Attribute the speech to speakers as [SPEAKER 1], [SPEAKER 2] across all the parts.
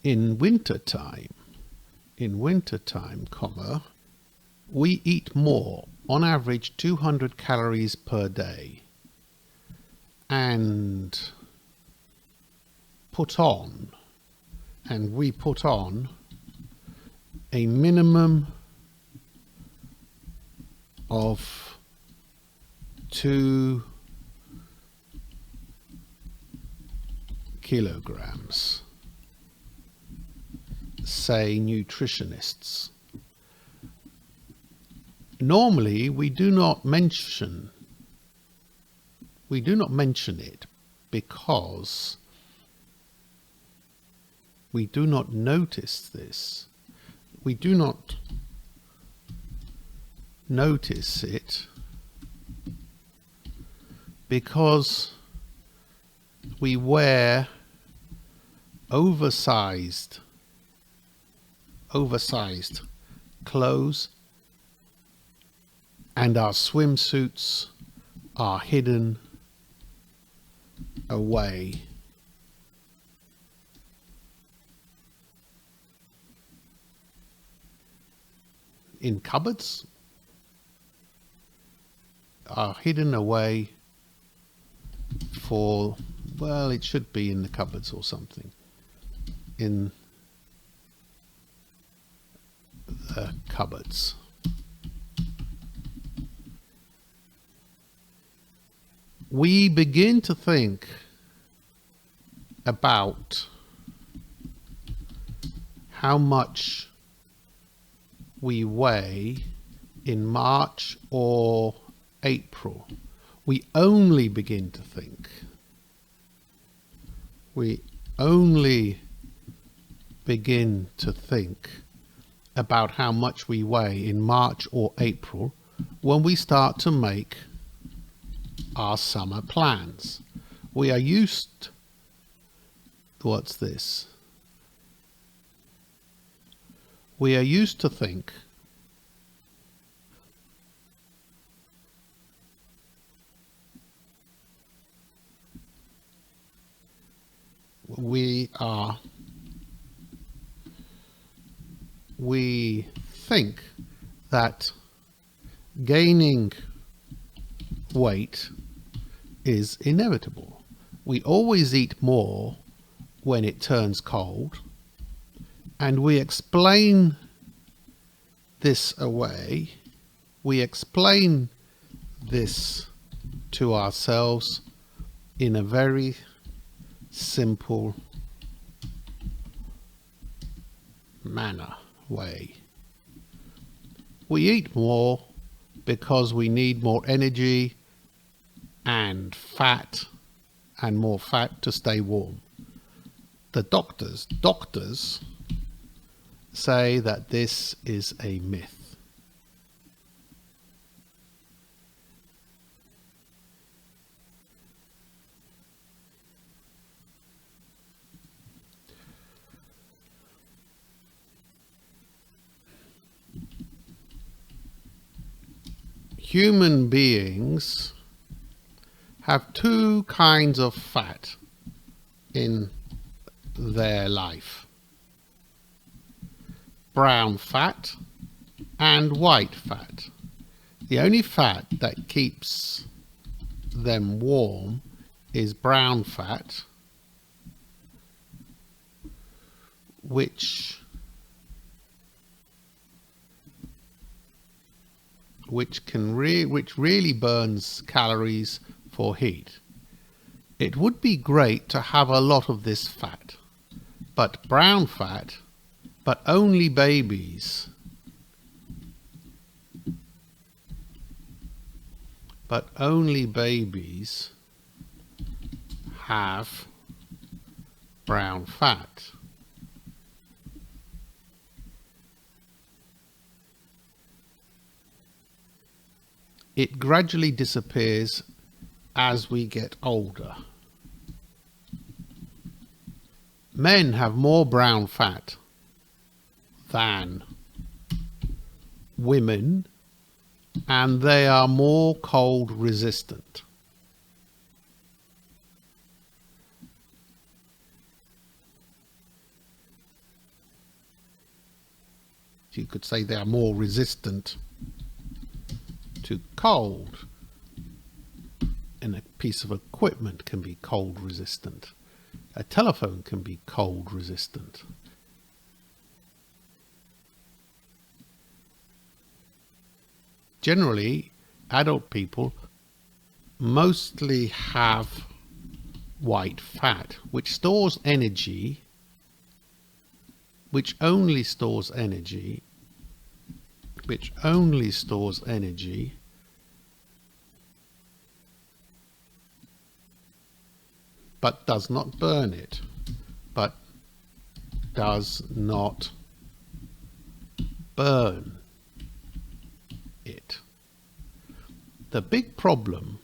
[SPEAKER 1] in wintertime, we eat more, on average 200 calories per day, and we put on a minimum of 2 kilograms, say nutritionists. Normally we do not mention it because we do not notice this. We do not notice it because we wear oversized clothes, and our swimsuits are hidden away in cupboards, for, well, it should be in the cupboards or something, in the cupboards. We begin to think about how much we weigh in March or April. We only begin to think. We only begin to think about how much we weigh in March or April when we start to make our summer plans. We are used, what's this? We are used to think we think that gaining weight is inevitable. We always eat more when it turns cold, and we explain this away. We explain this to ourselves in a very simple way. We eat more because we need more energy and fat, and more fat to stay warm. The doctors say that this is a myth. Human beings have 2 kinds of fat in their life: brown fat and white fat. The only fat that keeps them warm is brown fat, which really burns calories for heat. It would be great to have a lot of this fat, but brown fat, but only babies have brown fat. It gradually disappears as we get older. Men have more brown fat than women, and they are more cold resistant. You could say they are more resistant to cold. And a piece of equipment can be cold resistant. A telephone can be cold resistant. Generally, adult people mostly have white fat, which stores energy, which only stores energy, but does not burn it, but does not burn it. The big problem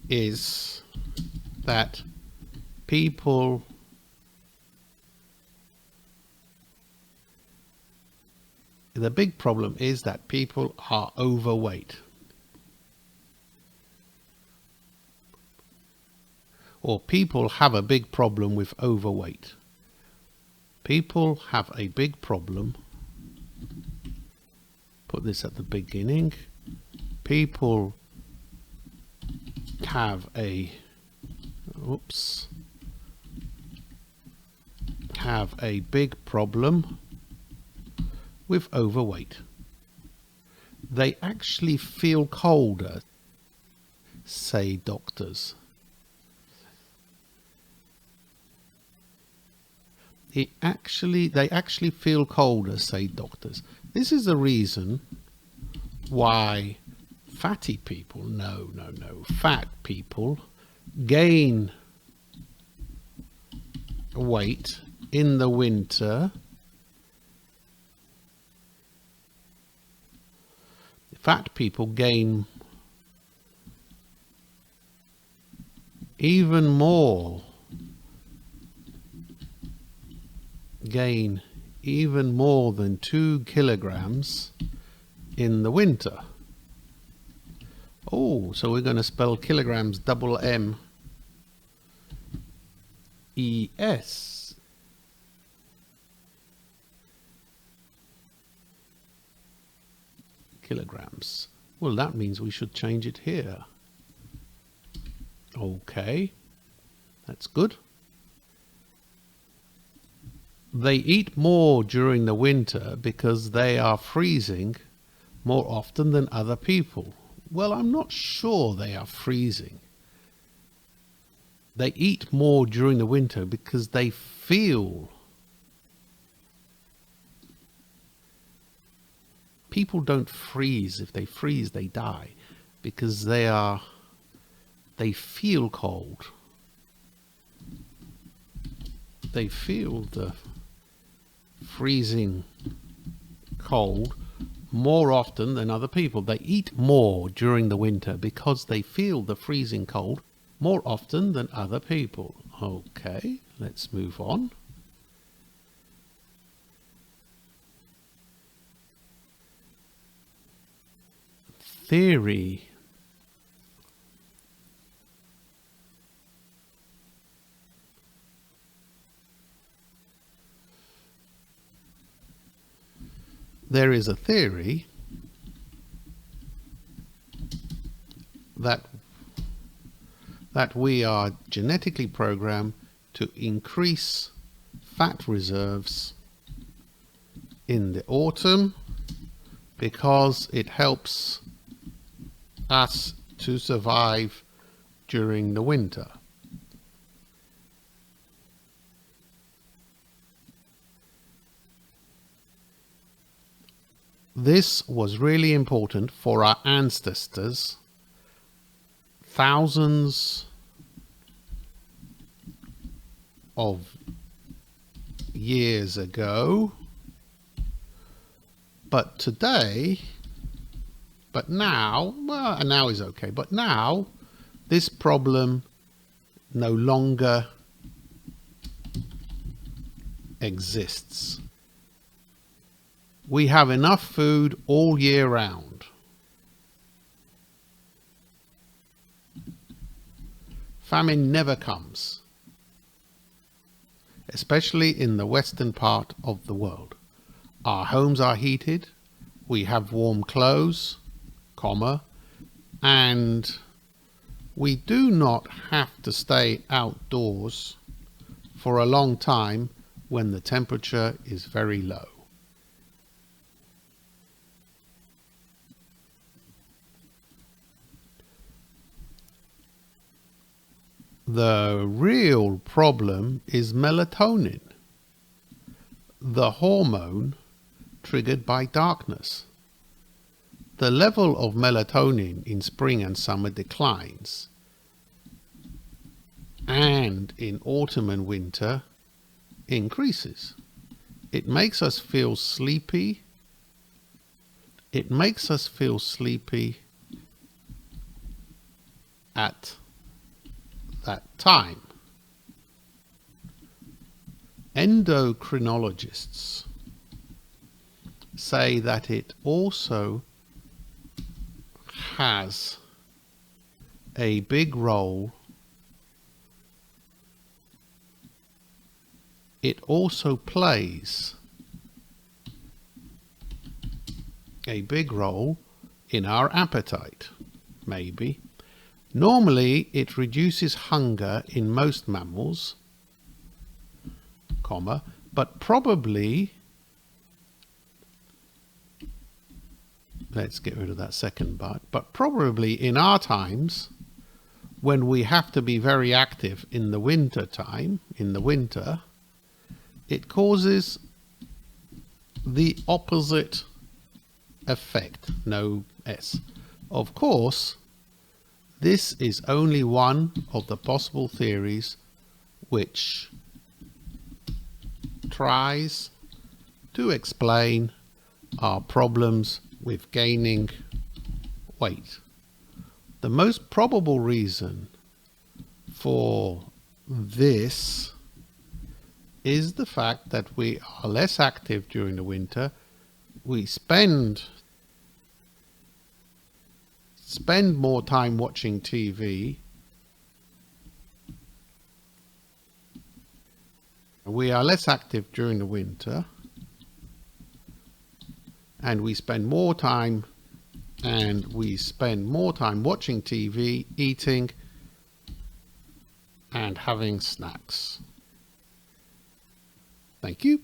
[SPEAKER 1] is that people are overweight, or people have a big problem with overweight. People have a big problem. Put this at the beginning. People have a big problem with overweight. They actually feel colder, say doctors. They actually feel colder, say doctors. This is the reason why fatty people, fat people gain weight in the winter. Fat people gain even more than 2 kilograms in the winter. Oh, so we're going to spell kilograms double M-E-S. Kilograms. Well, that means we should change it here. Okay, that's good. They eat more during the winter because they are freezing more often than other people. Well, I'm not sure they are freezing. They eat more during the winter because they feel. People don't freeze. If they freeze, they die because they feel cold. They feel the freezing cold more often than other people. They eat more during the winter because they feel the freezing cold more often than other people. Okay, let's move on. Theory. There is a theory that we are genetically programmed to increase fat reserves in the autumn because it helps us to survive during the winter. This was really important for our ancestors thousands of years ago, but now, well, now is okay, but now this problem no longer exists. We have enough food all year round. famine never comes, especially in the western part of the world. Our homes are heated, we have warm clothes, and we do not have to stay outdoors for a long time when the temperature is very low. The real problem is melatonin, the hormone triggered by darkness. The level of melatonin in spring and summer declines, and in autumn and winter increases. It makes us feel sleepy. It makes us feel sleepy at that time. Endocrinologists say that it also has a big role. It also plays a big role in our appetite, maybe. Normally, it reduces hunger in most mammals, but probably, let's get rid of that second but probably in our times, when we have to be very active in the winter time, it causes the opposite effect, no S. Of course, this is only one of the possible theories which tries to explain our problems with gaining weight. The most probable reason for this is the fact that we are less active during the winter. We spend more time watching TV. We are less active during the winter, and we spend more time watching TV, eating, and having snacks. Thank you.